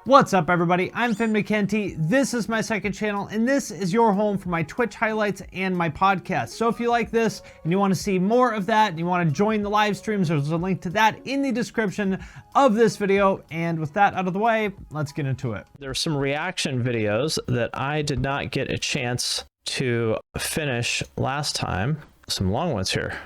What's up, everybody? I'm Mckenty. This is my second channel, and this is your home for my Twitch highlights and my podcast. So if you like this and you want to see more of that and you want to join the live streams, there's a link to that in the description of this video. And with that out of the way, let's get into it. There are some reaction videos that I did not get a chance to finish last time. Some long ones here.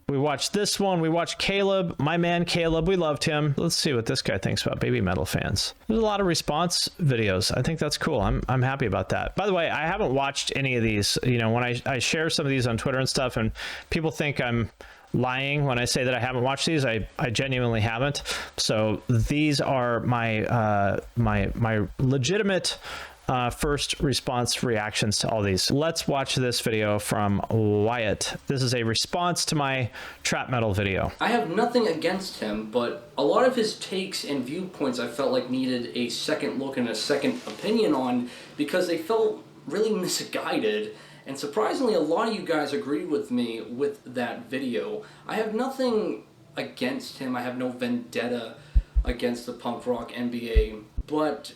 We watched this one. We watched Caleb, my man Caleb. We loved him. Let's see what this guy thinks about baby metal fans. There's a lot of response videos. I think that's cool. I'm happy about that. By the way, I haven't watched any of these. You know, when I share some of these on Twitter and stuff, and people think I'm lying when I say that I haven't watched these. I genuinely haven't. So these are my my legitimate first response reactions to all these. Let's watch this video from Wyatt. This is a response to my trap metal video. I have nothing against him, but a lot of his takes and viewpoints I felt like needed a second look and a second opinion on because they felt really misguided. And surprisingly, a lot of you guys agreed with me with that video. I have nothing against him. I have no vendetta against the Punk Rock MBA, but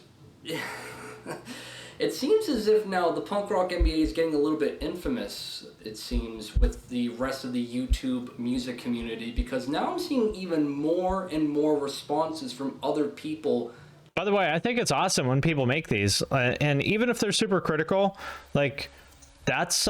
it seems as if now the Punk Rock MBA is getting a little bit infamous, it seems, with the rest of the YouTube music community, because now I'm seeing even more and more responses from other people. By the way, I think it's awesome when people make these, and even if they're super critical, like that's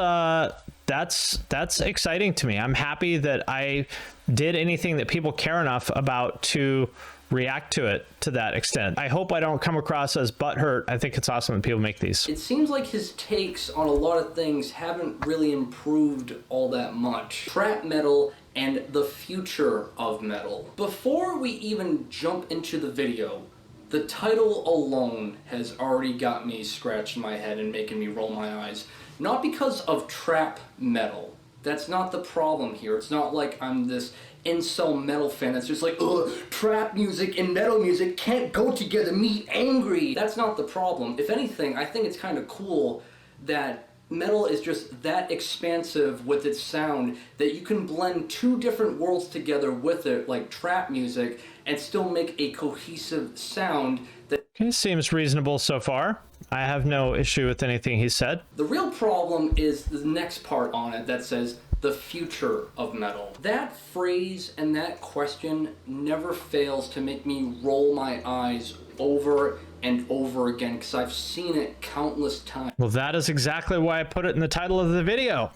exciting to me. I'm happy that I did anything that people care enough about to react to it to that extent. I hope I don't come across as butthurt. I think it's awesome when people make these. It seems like his takes on a lot of things haven't really improved all that much. Trap metal and the future of metal. Before we even jump into the video, the title alone has already got me scratching my head and making me roll my eyes. Not because of trap metal. That's not the problem here. It's not like I'm this incel metal fan that's just like, ugh, trap music and metal music can't go together, me angry. That's not the problem. If anything, I think it's kind of cool that metal is just that expansive with its sound that you can blend two different worlds together with it, like trap music, and still make a cohesive sound that seems reasonable so far. I have no issue with anything he said. The real problem is the next part on it that says the future of metal. That phrase and that question never fails to make me roll my eyes over and over again because I've seen it countless times. Well, that is exactly why I put it in the title of the video,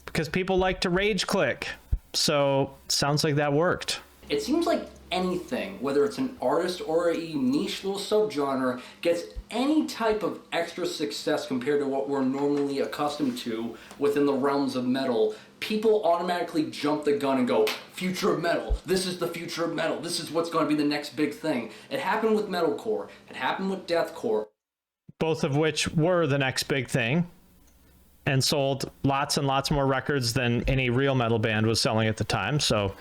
because people like to rage click. So sounds like that worked. It seems like anything, whether it's an artist or a niche little subgenre, gets any type of extra success compared to what we're normally accustomed to within the realms of metal, people automatically jump the gun and go, future of metal, this is the future of metal, this is what's going to be the next big thing. It happened with metalcore, it happened with deathcore. Both of which were the next big thing and sold lots and lots more records than any real metal band was selling at the time, so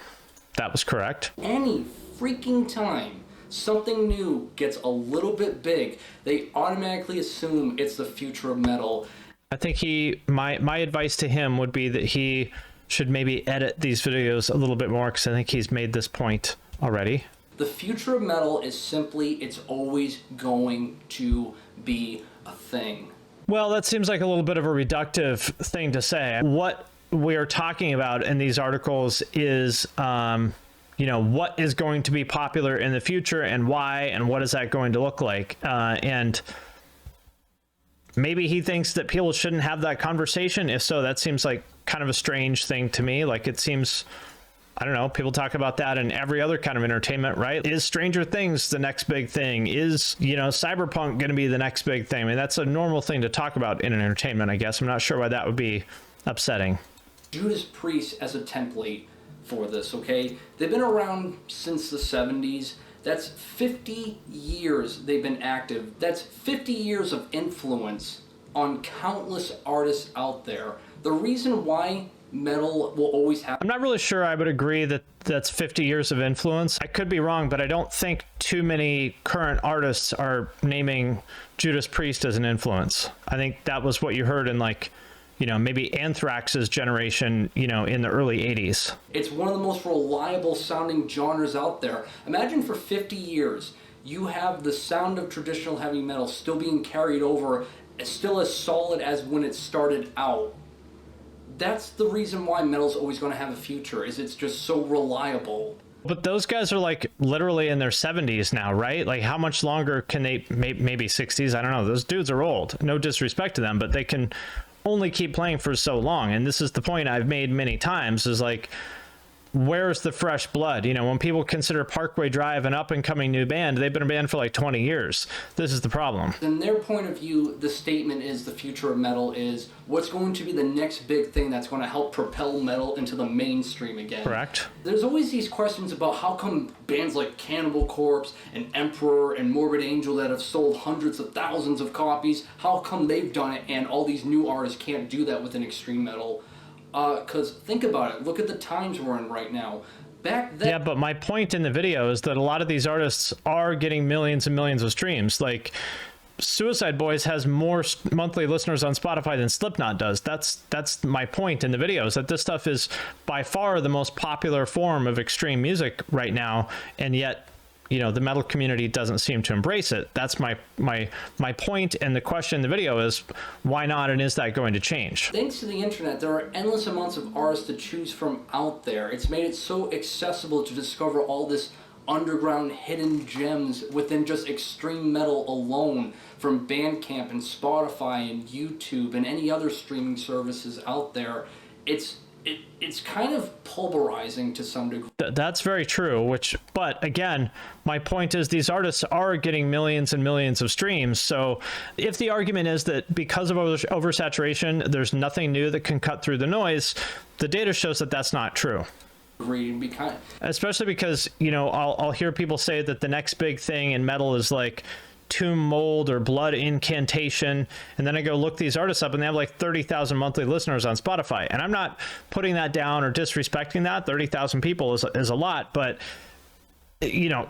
that was correct. Any freaking time something new gets a little bit big, they automatically assume it's the future of metal. I think my advice to him would be that he should maybe edit these videos a little bit more, because I think he's made this point already. The future of metal is simply, it's always going to be a thing. Well, that seems like a little bit of a reductive thing to say. What we are talking about in these articles is you know, what is going to be popular in the future and why, and what is that going to look like, and maybe he thinks that people shouldn't have that conversation. If so, that seems like kind of a strange thing to me. Like, it seems, I don't know, people talk about that in every other kind of entertainment, right? Is Stranger Things the next big thing? Is, you know, cyberpunk going to be the next big thing? I mean, that's a normal thing to talk about in an entertainment, I guess. I'm not sure why that would be upsetting. Judas Priest as a template for this, okay? They've been around since the 70s. That's 50 years they've been active. That's 50 years of influence on countless artists out there. The reason why metal will always have... I'm not really sure I would agree that that's 50 years of influence. I could be wrong, but I don't think too many current artists are naming Judas Priest as an influence. I think that was what you heard in, like, you know, maybe Anthrax's generation, you know, in the early 80s. It's one of the most reliable sounding genres out there. Imagine for 50 years, you have the sound of traditional heavy metal still being carried over, still as solid as when it started out. That's the reason why metal's always going to have a future, is it's just so reliable. But those guys are like literally in their 70s now, right? Like how much longer can they, maybe 60s? I don't know. Those dudes are old. No disrespect to them, but they can only keep playing for so long. And this is the point I've made many times, is like, where's the fresh blood? You know, when people consider Parkway Drive an up-and-coming new band, they've been a band for like 20 years. This is the problem. In their point of view, the statement is the future of metal is what's going to be the next big thing that's going to help propel metal into the mainstream again. Correct. There's always these questions about how come bands like Cannibal Corpse and Emperor and Morbid Angel that have sold hundreds of thousands of copies, how come they've done it and all these new artists can't do that within extreme metal? Because think about it, look at the times we're in right now. Back then... Yeah, but my point in the video is that a lot of these artists are getting millions and millions of streams. Like, Suicide Boys has more monthly listeners on Spotify than Slipknot does. That's my point in the video, is that this stuff is by far the most popular form of extreme music right now, and yet, you know, the metal community doesn't seem to embrace it. That's my point, and the question in the video is, why not, and is that going to change? Thanks to the internet, there are endless amounts of artists to choose from out there. It's made it so accessible to discover all this underground hidden gems within just extreme metal alone, from Bandcamp and Spotify and YouTube and any other streaming services out there. It's kind of pulverizing to some degree. That's very true, but again, my point is these artists are getting millions and millions of streams. So if the argument is that because of oversaturation, there's nothing new that can cut through the noise, the data shows that that's not true. Especially because, you know, I'll hear people say that the next big thing in metal is like Tomb Mold or Blood Incantation, and then I go look these artists up and they have like 30,000 monthly listeners on Spotify, and I'm not putting that down or disrespecting that. 30,000 people is a lot, but you know,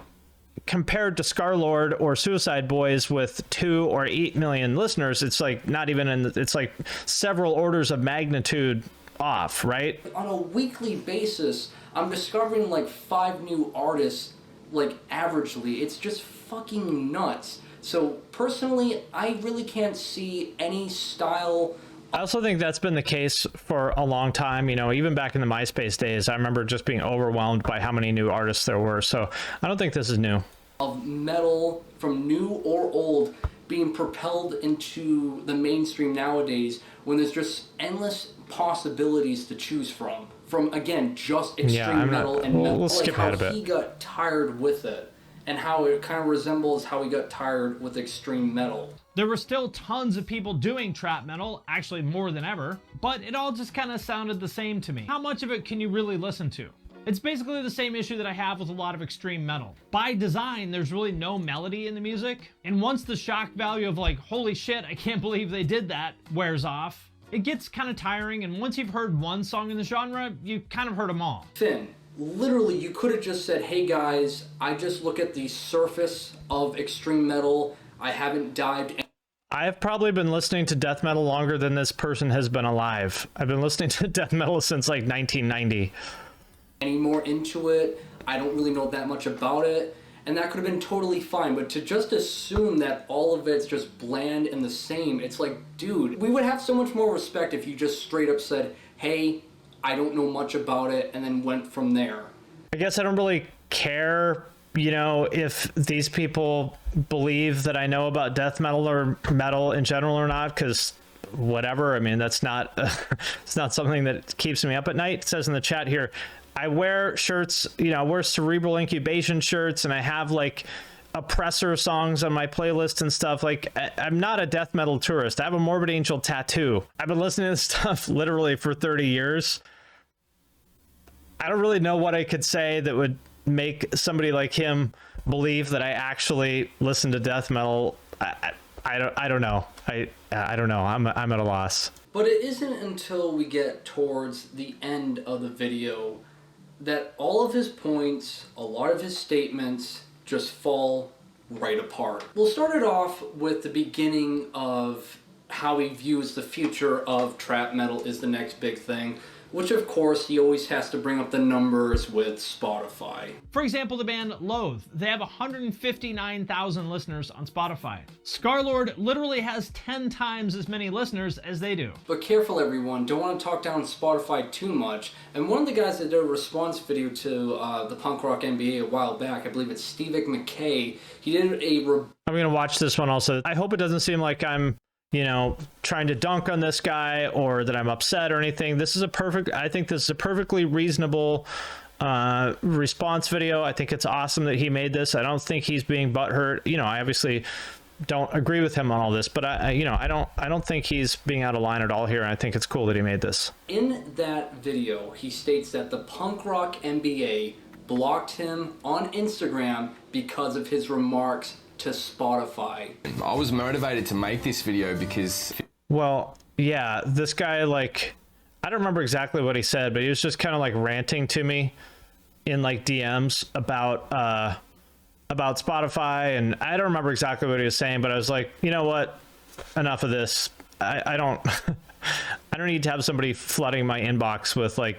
compared to Scarlord or Suicide Boys with 2 or 8 million listeners, it's like not even it's like several orders of magnitude off, right? On a weekly basis, I'm discovering like 5 new artists, like averagely. It's just fucking nuts. So personally, I really can't see any style. I also think that's been the case for a long time. You know, even back in the MySpace days, I remember just being overwhelmed by how many new artists there were. So I don't think this is new. Of metal, from new or old, being propelled into the mainstream nowadays, when there's just endless possibilities to choose from. From, again, just extreme metal and metal. We'll skip ahead a bit. He got tired with it, and how it kind of resembles how he got tired with extreme metal. There were still tons of people doing trap metal, actually more than ever, but it all just kind of sounded the same to me. How much of it can you really listen to? It's basically the same issue that I have with a lot of extreme metal. By design, there's really no melody in the music, and once the shock value of like, holy shit, I can't believe they did that, wears off, it gets kind of tiring, and once you've heard one song in the genre, you kind of heard them all. Finn, literally, you could have just said, hey guys, I just look at the surface of extreme metal. I haven't dived. I have probably been listening to death metal longer than this person has been alive. I've been listening to death metal since like 1990. Any more into it. I don't really know that much about it. And that could have been totally fine, but to just assume that all of it's just bland and the same, it's like, dude, we would have so much more respect if you just straight up said, hey, I don't know much about it, and then went from there. I guess I don't really care, you know, if these people believe that I know about death metal or metal in general or not, because whatever. I mean, that's not, it's not something that keeps me up at night. It says in the chat here, I wear shirts, you know, I wear Cerebral Incubation shirts, and I have like oppressor songs on my playlist and stuff. Like, I'm not a death metal tourist. I have a Morbid Angel tattoo. I've been listening to this stuff literally for 30 years. I don't really know what I could say that would make somebody like him believe that I actually listen to death metal. I don't know. I don't know. I'm at a loss. But it isn't until we get towards the end of the video that all of his points, a lot of his statements just fall right apart. We'll start it off with the beginning of how he views the future of trap metal is the next big thing. which of course he always has to bring up the numbers with Spotify. For example, the band Loathe, they have 159,000 listeners on Spotify. Scarlord literally has 10 times as many listeners as they do. But careful everyone, don't want to talk down Spotify too much. And one of the guys that did a response video to the Punk Rock MBA a while back, I believe it's Stevic MacKay, he did I'm gonna watch this one also. I hope it doesn't seem like I'm, you know, trying to dunk on this guy or that I'm upset or anything. I think this is a perfectly reasonable response video. I think it's awesome that he made this. I don't think he's being butthurt. You know, I obviously don't agree with him on all this, but I don't think he's being out of line at all here. And I think it's cool that he made this. In that video, he states that the Punk Rock MBA blocked him on Instagram because of his remarks to Spotify. I was motivated to make this video because... Well, yeah, this guy, like, I don't remember exactly what he said, but he was just kind of like ranting to me in like DMs about Spotify, and I don't remember exactly what he was saying, but I was like, you know what? Enough of this. I don't I don't need to have somebody flooding my inbox with like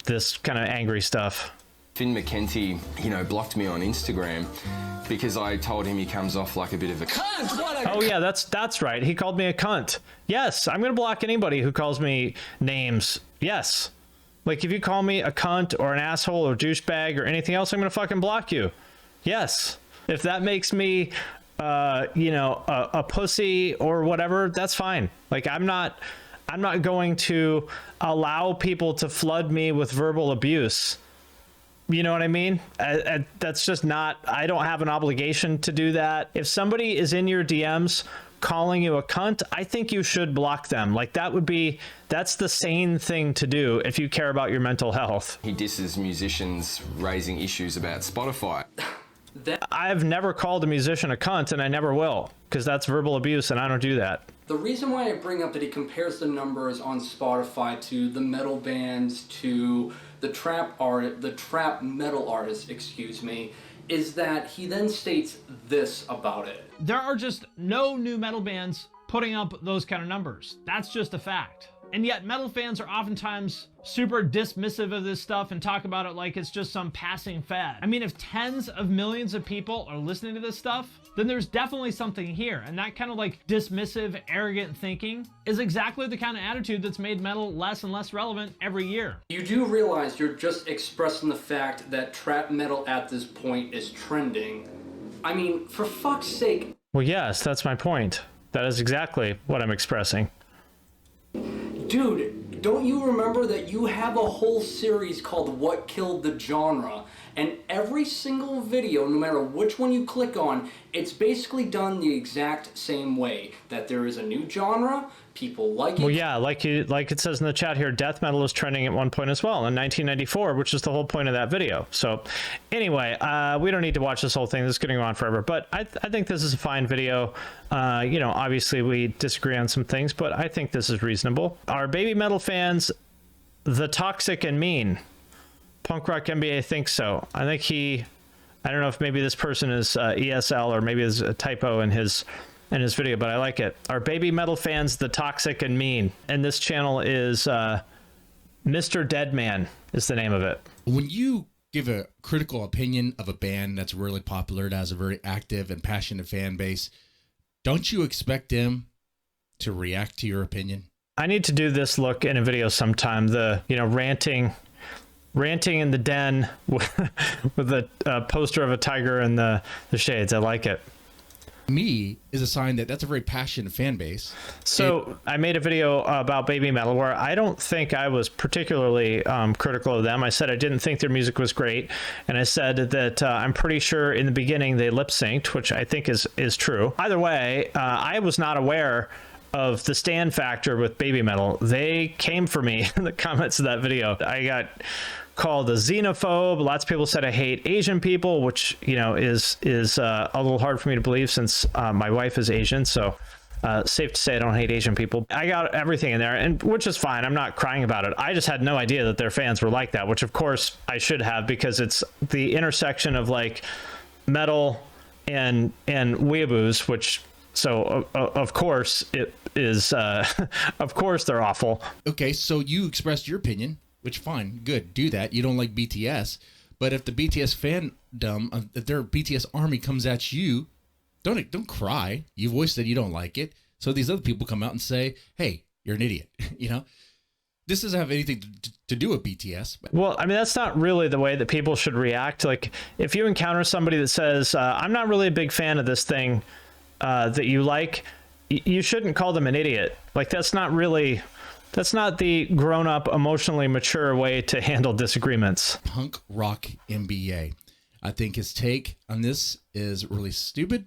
this kind of angry stuff. Mckenty, you know, blocked me on Instagram because I told him he comes off like a bit of a cunt. Oh yeah, that's right. He called me a cunt. Yes, I'm gonna block anybody who calls me names. Yes. Like if you call me a cunt or an asshole or douchebag or anything else, I'm gonna fucking block you. Yes. If that makes me you know, a pussy or whatever, that's fine. Like I'm not going to allow people to flood me with verbal abuse. You know what I mean? That's just not, I don't have an obligation to do that. If somebody is in your DMs calling you a cunt, I think you should block them. Like that's the sane thing to do if you care about your mental health. He disses musicians raising issues about Spotify. I've never called a musician a cunt, and I never will, because that's verbal abuse and I don't do that. The reason why I bring up that he compares the numbers on Spotify to the metal bands, to the trap metal artists, excuse me, is that he then states this about it. There are just no new metal bands putting up those kind of numbers. That's just a fact. And yet metal fans are oftentimes super dismissive of this stuff and talk about it like it's just some passing fad. I mean, if tens of millions of people are listening to this stuff, then there's definitely something here. And that kind of like dismissive, arrogant thinking is exactly the kind of attitude that's made metal less and less relevant every year. You do realize you're just expressing the fact that trap metal at this point is trending. I mean, for fuck's sake. Well, yes, that's my point. That is exactly what I'm expressing. Dude, don't you remember that you have a whole series called What Killed the Genre? And every single video, no matter which one you click on, it's basically done the exact same way. That there is a new genre, people like it. Well, yeah, like it says in the chat here, death metal was trending at one point as well in 1994, which is the whole point of that video. So anyway, we don't need to watch this whole thing. This is going to go on forever, but I think this is a fine video. You know, obviously we disagree on some things, but I think this is reasonable. Are baby metal fans the toxic and mean? Punk Rock MBA thinks so. I think I don't know if maybe this person is ESL or maybe there's a typo in his video, but I like it. Are baby metal fans the toxic and mean? And this channel is MrDeadman is the name of it. When you give a critical opinion of a band that's really popular, that has a very active and passionate fan base, don't you expect them to react to your opinion? I need to do this look in a video sometime. The, you know, ranting in the den with the poster of a tiger and the shades. I like it. Me is a sign that that's a very passionate fan base. So I made a video about baby metal where I don't think I was particularly critical of them. I said I didn't think their music was great, and I said that I'm pretty sure in the beginning they lip synced, which I think is true. Either way, I was not aware of the stand factor with baby metal. They came for me in the comments of that video. I got called a xenophobe. Lots of people said I hate Asian people, which, you know, is a little hard for me to believe since my wife is Asian. So safe to say I don't hate Asian people. I got everything in there, and which is fine. I'm not crying about it. I just had no idea that their fans were like that, which of course I should have, because it's the intersection of like metal and weeaboos, which So of course it is, of course they're awful. Okay, so you expressed your opinion, which fine, good, do that. You don't like BTS, but if the BTS fandom, if their BTS army comes at you, don't cry. You voiced that you don't like it. So these other people come out and say, hey, you're an idiot. You know, this doesn't have anything to do with BTS. Well, I mean, that's not really the way that people should react. Like, if you encounter somebody that says, I'm not really a big fan of this thing that you like, you shouldn't call them an idiot. Like, that's not the grown-up, emotionally mature way to handle disagreements. Punk Rock MBA. I think his take on this is really stupid.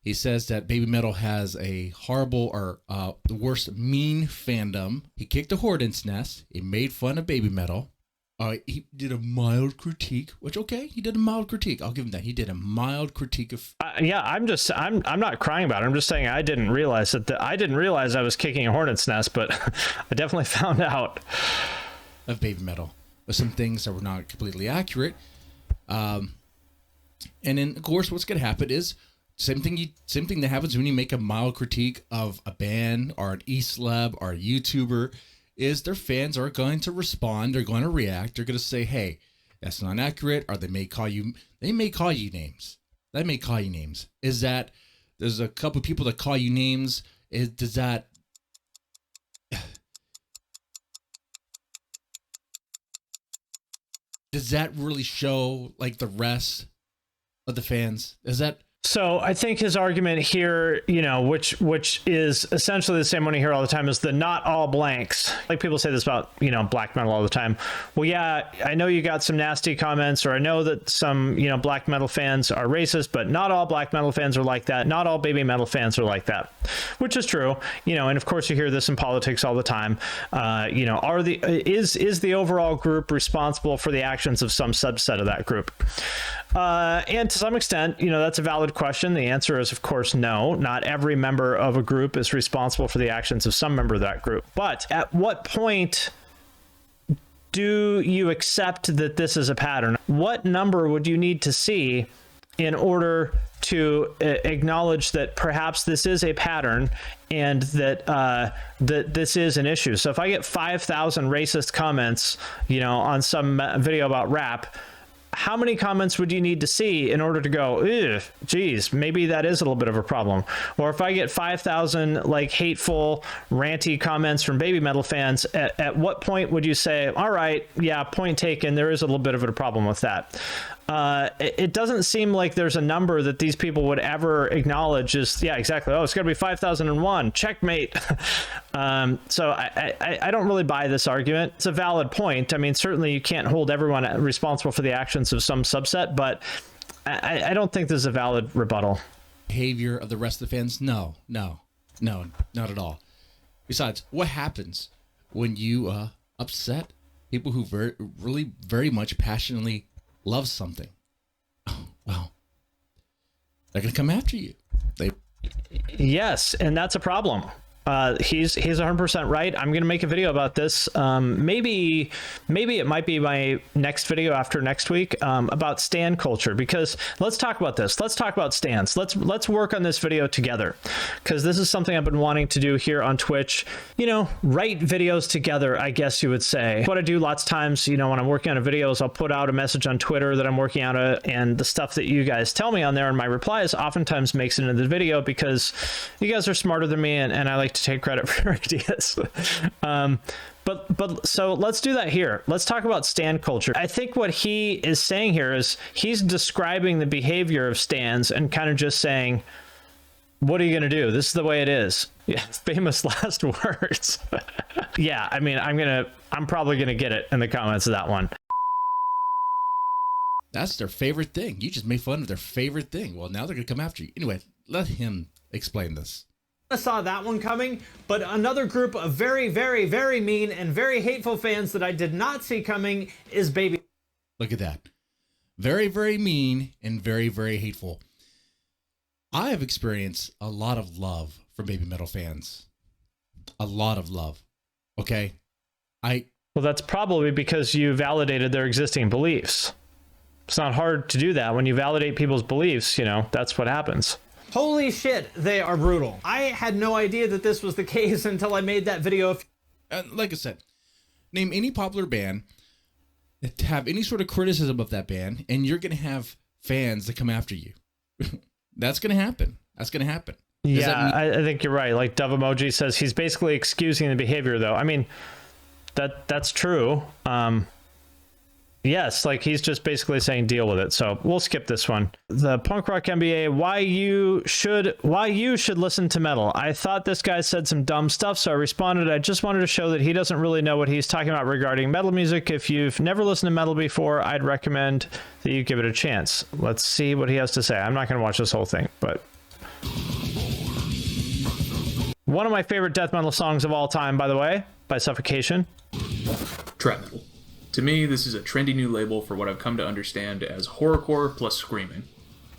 He says that Baby Metal has a horrible or the worst mean fandom. He kicked a hornet's nest. He made fun of Baby Metal. He did a mild critique, which, okay, he did a mild critique. I'll give him that. He did a mild critique of. Yeah, I'm not crying about it. I'm just saying I didn't realize I didn't realize I was kicking a hornet's nest, but I definitely found out of Baby Metal with some things that were not completely accurate. And then, of course, what's going to happen is same thing that happens when you make a mild critique of a band or an e-celeb or a YouTuber is their fans are going to respond. They're going to react. They're going to say, hey, that's not accurate. Or they may call you names. They may call you names. Is that there's a couple of people that call you names. Does that really show like the rest of the fans? Is that? So I think his argument here, you know, which is essentially the same one you hear all the time, is the not all blanks. Like people say this about, you know, black metal all the time. Well, yeah, I know you got some nasty comments, or I know that some, you know, black metal fans are racist, but not all black metal fans are like that. Not all baby metal fans are like that, which is true, you know, and of course you hear this in politics all the time. You know, is the overall group responsible for the actions of some subset of that group? And to some extent, you know, that's a valid question. The answer is, of course, no. Not every member of a group is responsible for the actions of some member of that group. But at what point do you accept that this is a pattern? What number would you need to see in order to acknowledge that perhaps this is a pattern and that that this is an issue? So if I get 5,000 racist comments, you know, on some video about rap, how many comments would you need to see in order to go, geez, maybe that is a little bit of a problem? Or if I get 5,000 like hateful, ranty comments from baby metal fans, at what point would you say, all right, yeah, point taken, there is a little bit of a problem with that? It doesn't seem like there's a number that these people would ever acknowledge is, yeah, exactly. Oh, it's going to be 5,001. Checkmate. So I don't really buy this argument. It's a valid point. I mean, certainly you can't hold everyone responsible for the actions of some subset, but I don't think this is a valid rebuttal. Behavior of the rest of the fans? No, not at all. Besides, what happens when you upset people who really very much passionately love something? Oh, well, they're going to come after you. Yes, and that's a problem. He's 100% right. I'm going to make a video about this. Maybe it might be my next video after next week, about stan culture, because let's talk about this. Let's talk about stans. Let's work on this video together, because this is something I've been wanting to do here on Twitch. You know, write videos together, I guess you would say. What I do lots of times, you know, when I'm working on a video is I'll put out a message on Twitter that I'm working on and the stuff that you guys tell me on there and my replies oftentimes makes it into the video because you guys are smarter than me and I like to take credit for your ideas. But so let's do that here. Let's talk about stan culture. I think what he is saying here is he's describing the behavior of stans and kind of just saying, what are you going to do? This is the way it is. Yeah, famous last words. Yeah, I mean, I'm probably going to get it in the comments of that one. That's their favorite thing. You just made fun of their favorite thing. Well, now they're going to come after you. Anyway, let him explain this. I saw that one coming, but another group of very, very, very mean and very hateful fans that I did not see coming is baby. Look at that. Very, very mean and very, very hateful. I have experienced a lot of love from baby metal fans. A lot of love. Okay? Well, that's probably because you validated their existing beliefs. It's not hard to do that. When you validate people's beliefs, you know, that's what happens. Holy shit, they are brutal. I had no idea that this was the case until I made that video. Like I said, name any popular band that have any sort of criticism of that band, and you're going to have fans that come after you. That's going to happen. That's going to happen. Yeah, I think you're right. Like Dove Emoji says, he's basically excusing the behavior, though. I mean, that's true. Yes, like he's just basically saying deal with it. So we'll skip this one. The Punk Rock MBA, why you should listen to metal. I thought this guy said some dumb stuff, so I responded. I just wanted to show that he doesn't really know what he's talking about regarding metal music. If you've never listened to metal before, I'd recommend that you give it a chance. Let's see what he has to say. I'm not going to watch this whole thing, but one of my favorite death metal songs of all time, by the way, by Suffocation. Trap metal. To me, this is a trendy new label for what I've come to understand as horrorcore plus screaming.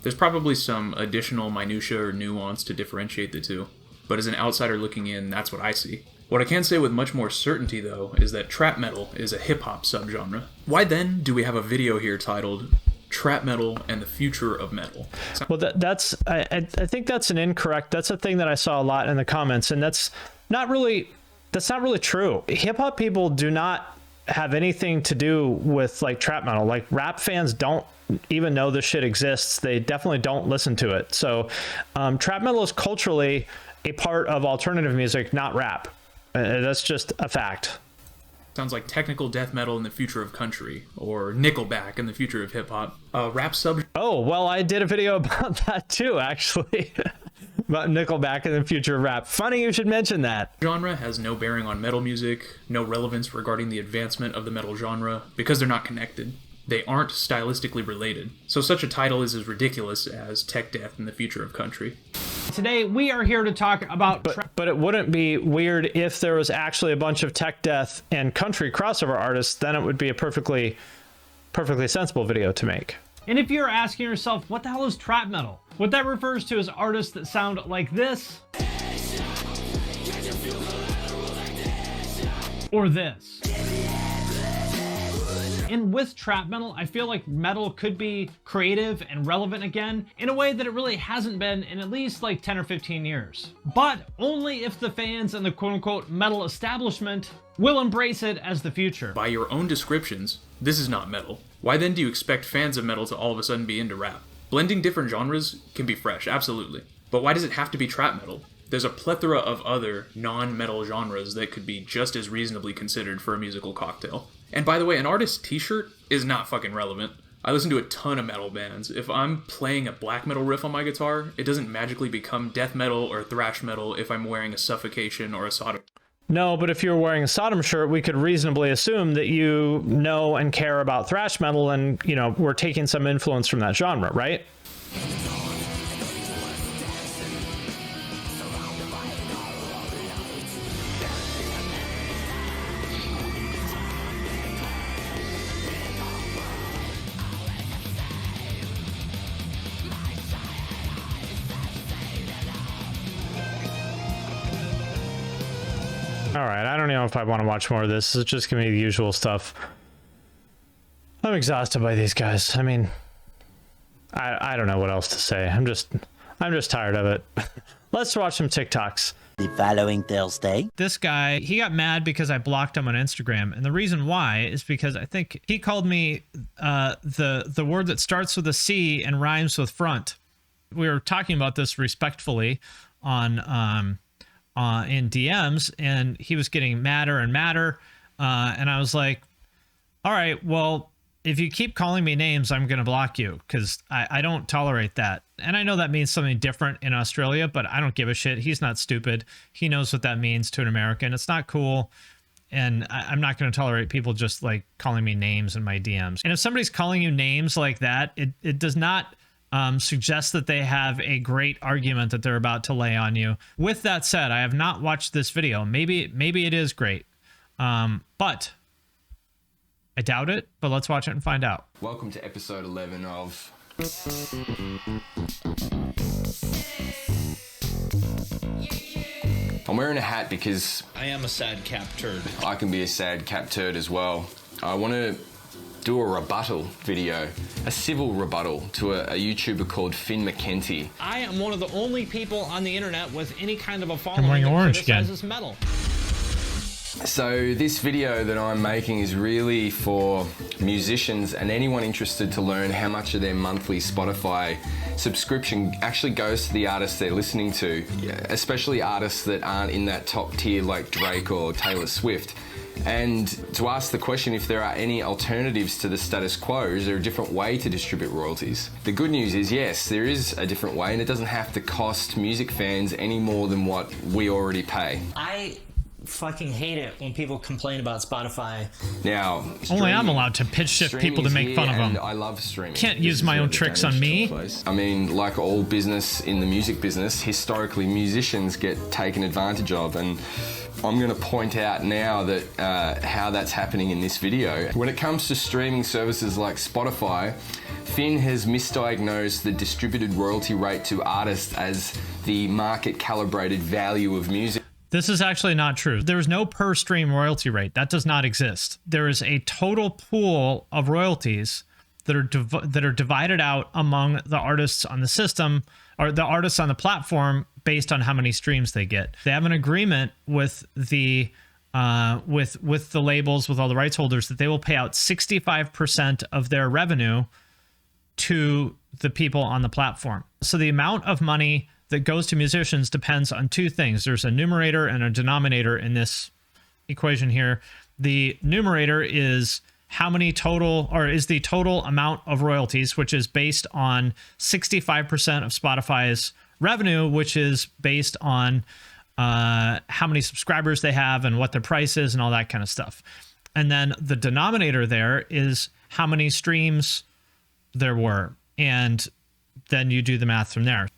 There's probably some additional minutia or nuance to differentiate the two, but as an outsider looking in, that's what I see. What I can say with much more certainty, though, is that trap metal is a hip-hop subgenre. Why then do we have a video here titled Trap Metal and the Future of Metal? Well, I think that's an incorrect, that's a thing that I saw a lot in the comments, and that's not really true. Hip-hop people do not have anything to do with like trap metal. Like rap fans don't even know this shit exists. They definitely don't listen to it. So trap metal is culturally a part of alternative music, not rap. That's just a fact. Sounds like technical death metal in the future of country, or Nickelback in the future of hip-hop. Rap sub... Oh, well, I did a video about that too, actually. About Nickelback in the future of rap. Funny you should mention that. Genre has no bearing on metal music, no relevance regarding the advancement of the metal genre, because they're not connected. They aren't stylistically related. So such a title is as ridiculous as tech death in the future of country. Today, we are here to talk about... But it wouldn't be weird if there was actually a bunch of tech death and country crossover artists. Then it would be a perfectly sensible video to make. And if you're asking yourself, what the hell is trap metal? What that refers to is artists that sound like this. Or this. And with trap metal, I feel like metal could be creative and relevant again in a way that it really hasn't been in at least like 10 or 15 years. But only if the fans and the quote-unquote metal establishment will embrace it as the future. By your own descriptions, this is not metal. Why then do you expect fans of metal to all of a sudden be into rap? Blending different genres can be fresh, absolutely. But why does it have to be trap metal? There's a plethora of other non-metal genres that could be just as reasonably considered for a musical cocktail. And by the way, an artist's t-shirt is not fucking relevant. I listen to a ton of metal bands. If I'm playing a black metal riff on my guitar, it doesn't magically become death metal or thrash metal if I'm wearing a Suffocation or a Sodom. No, but if you're wearing a Sodom shirt, we could reasonably assume that you know and care about thrash metal and, you know, we're taking some influence from that genre, right? All right, I don't know if I want to watch more of this. It's just gonna be the usual stuff. I'm exhausted by these guys. I mean, I don't know what else to say. I'm just tired of it. Let's watch some TikToks. The following Thursday, this guy, he got mad because I blocked him on Instagram, and the reason why is because I think he called me the word that starts with a C and rhymes with front. We were talking about this respectfully on in DMs, and he was getting madder and madder, and I was like, all right, well, if you keep calling me names, I'm gonna block you, because I don't tolerate that. And I know that means something different in Australia, but I don't give a shit. He's not stupid. He knows what that means to an American. It's not cool, and I'm not going to tolerate people just like calling me names in my DMs. And if somebody's calling you names like that, it does not suggest that they have a great argument that they're about to lay on you. With that said, I have not watched this video. Maybe it is great, but I doubt it. But let's watch it and find out. Welcome to episode 11 of... I'm wearing a hat because I am a sad cap turd. I can be a sad cap turd as well. I want to do a rebuttal video, a civil rebuttal to a YouTuber called Mckenty. I am one of the only people on the internet with any kind of a I'm following wearing that orange criticizes metal. So this video that I'm making is really for musicians and anyone interested to learn how much of their monthly Spotify subscription actually goes to the artists they're listening to, especially artists that aren't in that top tier like Drake or Taylor Swift. And to ask the question if there are any alternatives to the status quo, is there a different way to distribute royalties? The good news is yes, there is a different way, and it doesn't have to cost music fans any more than what we already pay. I fucking hate it when people complain about Spotify. Now, Only I'm allowed to pitch shift people to make fun of them. I love streaming. Can't use my own tricks on me. I mean, like all business in the music business, historically musicians get taken advantage of, and I'm going to point out now that how that's happening in this video. When it comes to streaming services like Spotify, Finn has misdiagnosed the distributed royalty rate to artists as the market calibrated value of music. This is actually not true. There is no per stream royalty rate. That does not exist. There is a total pool of royalties that are divided out among the artists on the system, or the artists on the platform, based on how many streams they get. They have an agreement with the with the labels, with all the rights holders, that they will pay out 65% of their revenue to the people on the platform. So the amount of money that goes to musicians depends on two things. There's a numerator and a denominator in this equation here. The numerator is how many total, or is the total amount of royalties, which is based on 65% of Spotify's revenue, which is based on how many subscribers they have and what their price is and all that kind of stuff. And then the denominator there is how many streams there were. And then you do the math from there.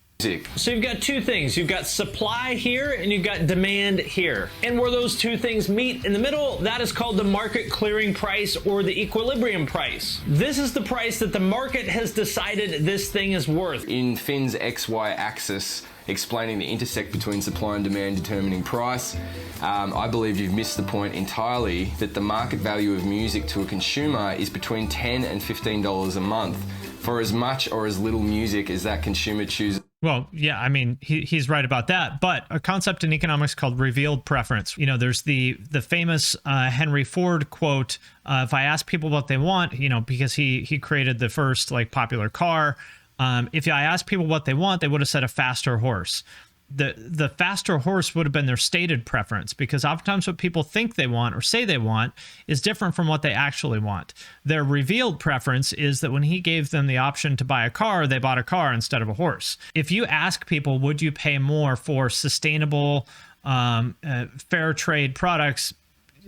So you've got two things. You've got supply here and you've got demand here. And where those two things meet in the middle, that is called the market clearing price, or the equilibrium price. This is the price that the market has decided this thing is worth. In Finn's XY axis, explaining the intersect between supply and demand determining price, I believe you've missed the point entirely that the market value of music to a consumer is between $10 and $15 a month for as much or as little music as that consumer chooses. Well, yeah, I mean, he's right about that. But a concept in economics called revealed preference. You know, there's the famous Henry Ford quote, if I ask people what they want, you know, because he created the first like popular car. If I asked people what they want, they would have said a faster horse. The faster horse would have been their stated preference, because oftentimes what people think they want or say they want is different from what they actually want. Their revealed preference is that when he gave them the option to buy a car, they bought a car instead of a horse. If you ask people, would you pay more for sustainable, fair trade products,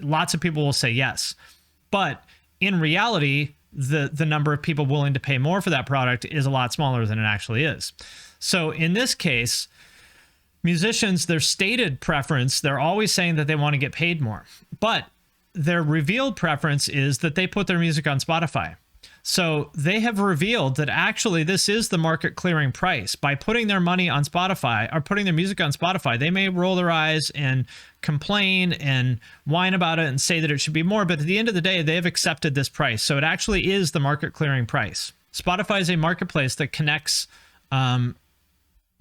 lots of people will say yes. But in reality, the number of people willing to pay more for that product is a lot smaller than it actually is. So in this case, musicians, their stated preference, they're always saying that they want to get paid more, but their revealed preference is that they put their music on Spotify. So they have revealed that actually this is the market clearing price. By putting their money on Spotify, or putting their music on Spotify, they may roll their eyes and complain and whine about it and say that it should be more, but at the end of the day, they have accepted this price. So it actually is the market clearing price. Spotify is a marketplace that connects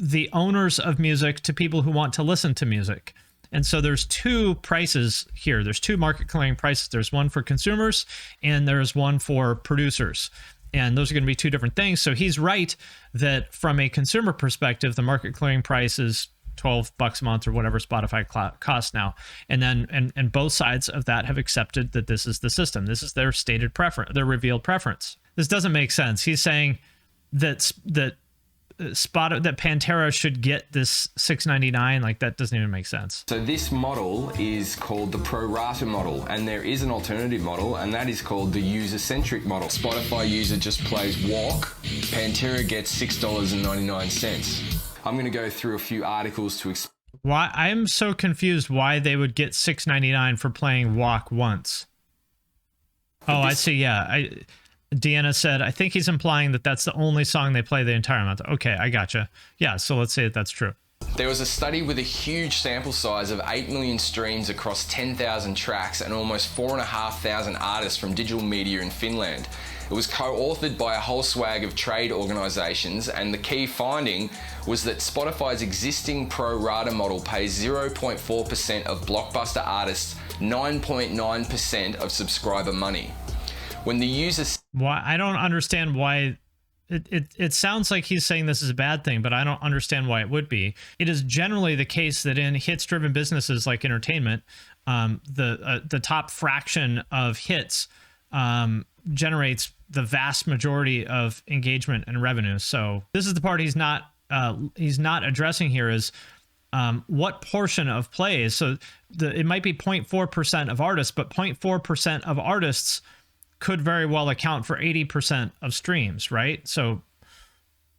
the owners of music to people who want to listen to music. And so there's two prices here. There's two market clearing prices. There's one for consumers and there's one for producers. And those are going to be two different things. So he's right that from a consumer perspective, the market clearing price is $12 a month or whatever Spotify costs now. And then and both sides of that have accepted that this is the system. This is their stated preference, their revealed preference. This doesn't make sense. He's saying that Pantera should get this $6.99, like that doesn't even make sense. So this model is called the pro rata model, and there is an alternative model, and that is called the user-centric model. Spotify user just plays Walk, Pantera gets $6.99. I'm going to go through a few articles to explain. Why I'm so confused why they would get $6.99 for playing Walk once. Oh, I see. Yeah, Deanna said, I think he's implying that that's the only song they play the entire month. Okay, I gotcha. Yeah, so let's say that that's true. There was a study with a huge sample size of 8 million streams across 10,000 tracks and almost 4,500 artists from digital media in Finland. It was co-authored by a whole swag of trade organisations, and the key finding was that Spotify's existing pro rata model pays 0.4% of blockbuster artists 9.9% of subscriber money. When the user... Why? I don't understand why. It sounds like he's saying this is a bad thing, but I don't understand why it would be. It is generally the case that in hits-driven businesses like entertainment, the top fraction of hits generates the vast majority of engagement and revenue. So this is the part he's not addressing here is what portion of plays. So it might be 0.4% of artists, but 0.4% of artists could very well account for 80% of streams, right? So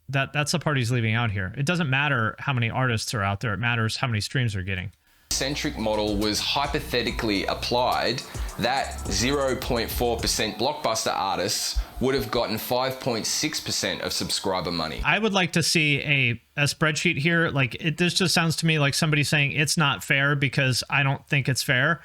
that's the part he's leaving out here. It doesn't matter how many artists are out there. It matters how many streams they're getting. Centric model was hypothetically applied, that 0.4% blockbuster artists would have gotten 5.6% of subscriber money. I would like to see a spreadsheet here. Like this just sounds to me like somebody saying it's not fair because I don't think it's fair.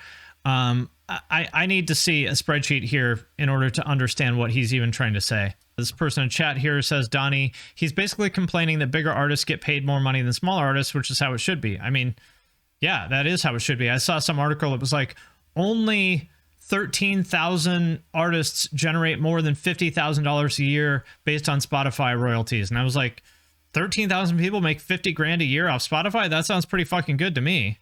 I need to see a spreadsheet here in order to understand what he's even trying to say. This person in chat here says, Donnie, he's basically complaining that bigger artists get paid more money than smaller artists, which is how it should be. I mean, yeah, that is how it should be. I saw some article that was like only 13,000 artists generate more than $50,000 a year based on Spotify royalties. And I was like, 13,000 people make 50 grand a year off Spotify? That sounds pretty fucking good to me.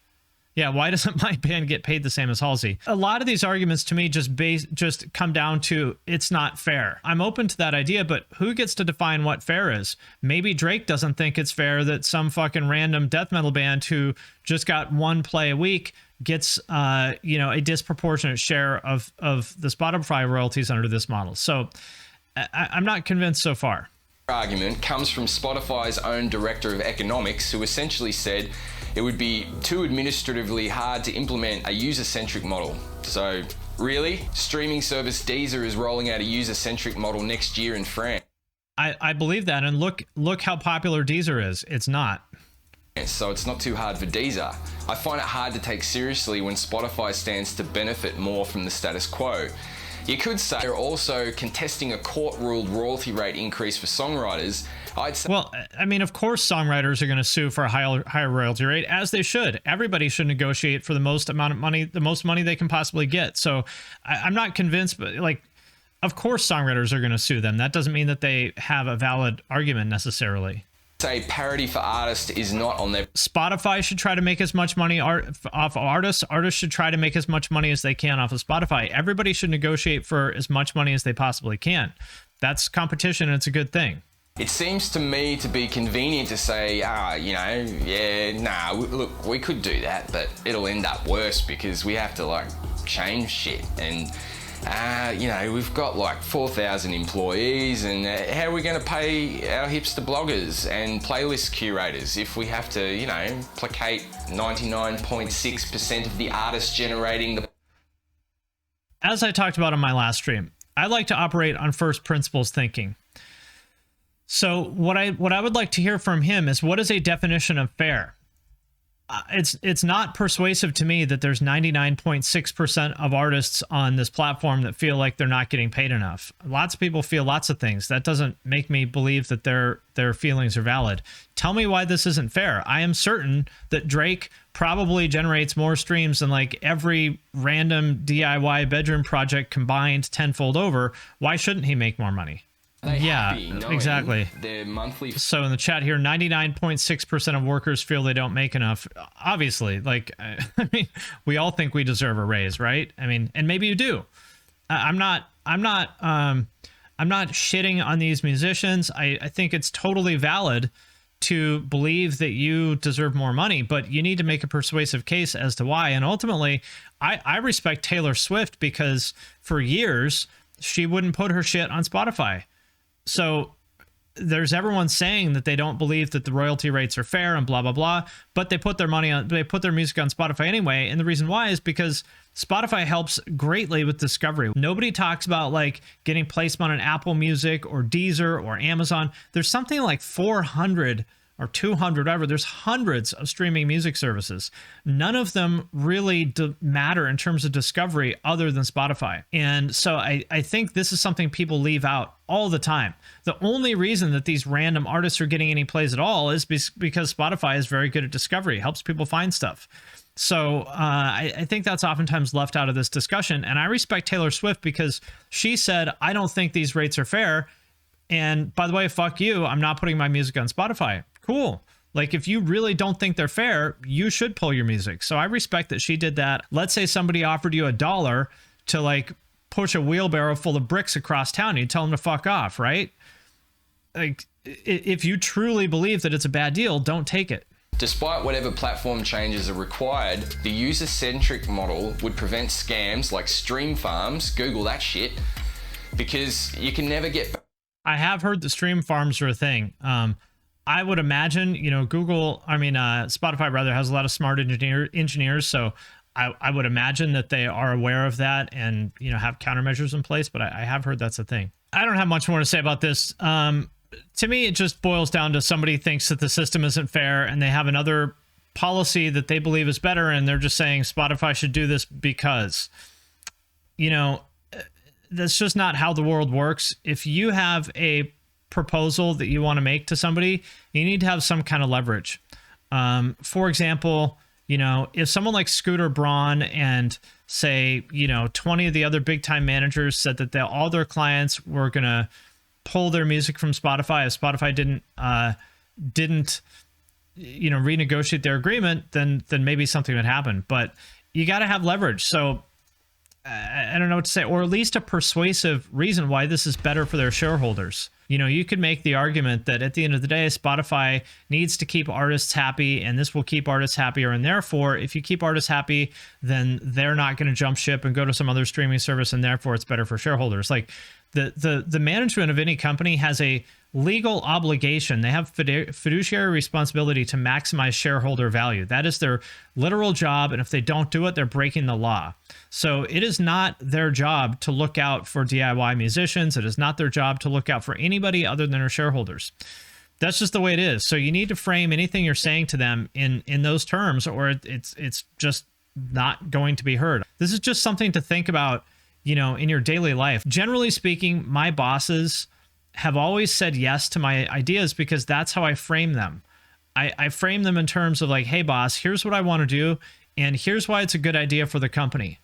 Yeah, why doesn't my band get paid the same as Halsey? A lot of these arguments to me just come down to it's not fair. I'm open to that idea, but who gets to define what fair is? Maybe Drake doesn't think it's fair that some fucking random death metal band who just got one play a week gets a disproportionate share of the Spotify royalties under this model. So I'm not convinced so far. Argument comes from Spotify's own director of economics, who essentially said it would be too administratively hard to implement a user-centric model. So really, streaming service Deezer is rolling out a user-centric model next year in France. I believe that, and look how popular Deezer is. It's not. So it's not too hard for Deezer. I find it hard to take seriously when Spotify stands to benefit more from the status quo. You could say they're also contesting a court-ruled royalty rate increase for songwriters. I'd say, well, I mean, of course songwriters are going to sue for a higher royalty rate, as they should. Everybody should negotiate for the most amount of money, the most money they can possibly get. So I'm not convinced, but like, of course songwriters are going to sue them. That doesn't mean that they have a valid argument necessarily. Say parity for artists is not on their... Spotify should try to make as much money off of artists. Artists should try to make as much money as they can off of Spotify. Everybody should negotiate for as much money as they possibly can. That's competition, and it's a good thing. It seems to me to be convenient to say, look, we could do that, but it'll end up worse because we have to change shit. And we've got 4,000 employees, and how are we going to pay our hipster bloggers and playlist curators if we have to, placate 99.6% of the artists generating the... As I talked about on my last stream, I like to operate on first principles thinking. So what I would like to hear from him is, what is a definition of fair? It's not persuasive to me that there's 99.6% of artists on this platform that feel like they're not getting paid enough. Lots of people feel lots of things. That doesn't make me believe that their feelings are valid. Tell me why this isn't fair. I am certain that Drake probably generates more streams than every random DIY bedroom project combined tenfold over. Why shouldn't he make more money? Yeah, exactly. Their monthly... So in the chat here, 99.6% of workers feel they don't make enough. Obviously, I mean, we all think we deserve a raise, right? I mean, and maybe you do. I'm not shitting on these musicians. I think it's totally valid to believe that you deserve more money, but you need to make a persuasive case as to why. And ultimately, I respect Taylor Swift because for years she wouldn't put her shit on Spotify. So there's everyone saying that they don't believe that the royalty rates are fair and blah, blah, blah, but they put their music on Spotify anyway. And the reason why is because Spotify helps greatly with discovery. Nobody talks about getting placement on Apple Music or Deezer or Amazon. There's something like 400 or 200, whatever. There's hundreds of streaming music services. None of them really matter in terms of discovery other than Spotify. And so I think this is something people leave out all the time. The only reason that these random artists are getting any plays at all is because Spotify is very good at discovery, helps people find stuff. So I think that's oftentimes left out of this discussion. And I respect Taylor Swift because she said, I don't think these rates are fair. And by the way, fuck you, I'm not putting my music on Spotify. Cool. Like, if you really don't think they're fair, you should pull your music. So I respect that she did that. Let's say somebody offered you $1 to like push a wheelbarrow full of bricks across town. You tell them to fuck off, right? Like, if you truly believe that it's a bad deal, don't take it. Despite whatever platform changes are required, the user-centric model would prevent scams like stream farms, Google that shit, because you can never get... I have heard that stream farms are a thing. I would imagine, you know, Spotify rather has a lot of smart engineers, so I would imagine that they are aware of that and, you know, have countermeasures in place, but I have heard that's a thing. I don't have much more to say about this. To me, it just boils down to somebody thinks that the system isn't fair and they have another policy that they believe is better, and they're just saying Spotify should do this because, you know, that's just not how the world works. If you have a proposal that you want to make to somebody, you need to have some kind of leverage. For example, you know, if someone like Scooter Braun and say, you know, 20 of the other big time managers said that all their clients were going to pull their music from Spotify, if Spotify didn't, you know, renegotiate their agreement, then maybe something would happen. But you got to have leverage. So I don't know what to say, or at least a persuasive reason why this is better for their shareholders. You know, you could make the argument that at the end of the day, Spotify needs to keep artists happy, and this will keep artists happier. And therefore, if you keep artists happy, then they're not going to jump ship and go to some other streaming service, and therefore it's better for shareholders. Like the management of any company has a legal obligation. They have fiduciary responsibility to maximize shareholder value. That is their literal job. And if they don't do it, they're breaking the law. So it is not their job to look out for DIY musicians. It is not their job to look out for anybody other than their shareholders. That's just the way it is. So you need to frame anything you're saying to them in those terms, or it's just not going to be heard. This is just something to think about, you know, in your daily life. Generally speaking, my bosses have always said yes to my ideas because that's how I frame them. I frame them in terms of like, hey boss, here's what I want to do, and here's why it's a good idea for the company.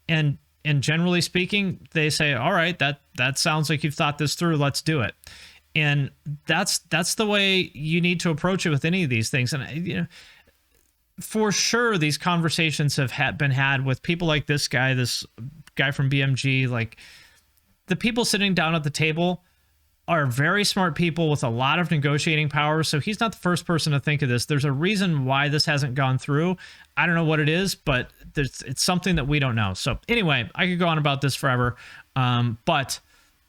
And generally speaking, they say, all right, that sounds like you've thought this through, let's do it. And that's the way you need to approach it with any of these things. And you know, for sure, these conversations have been had with people like this guy from BMG. Like, the people sitting down at the table are very smart people with a lot of negotiating power. So he's not the first person to think of this. There's a reason why this hasn't gone through. I don't know what it is, but it's something that we don't know. So anyway, I could go on about this forever. But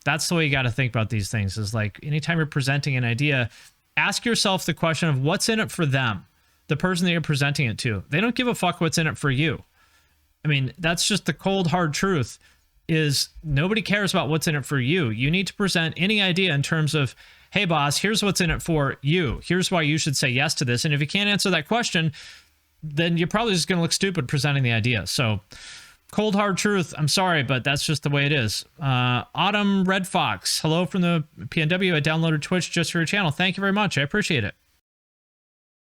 that's the way you got to think about these things, is like anytime you're presenting an idea, ask yourself the question of what's in it for them, the person that you're presenting it to. They don't give a fuck what's in it for you. I mean, that's just the cold, hard truth, is nobody cares about what's in it for you. You need to present any idea in terms of, hey boss, here's what's in it for you. Here's why you should say yes to this. And if you can't answer that question, then you're probably just going to look stupid presenting the idea. So cold, hard truth. I'm sorry, but that's just the way it is. Autumn Red Fox, hello from the PNW. I downloaded Twitch just for your channel. Thank you very much. I appreciate it.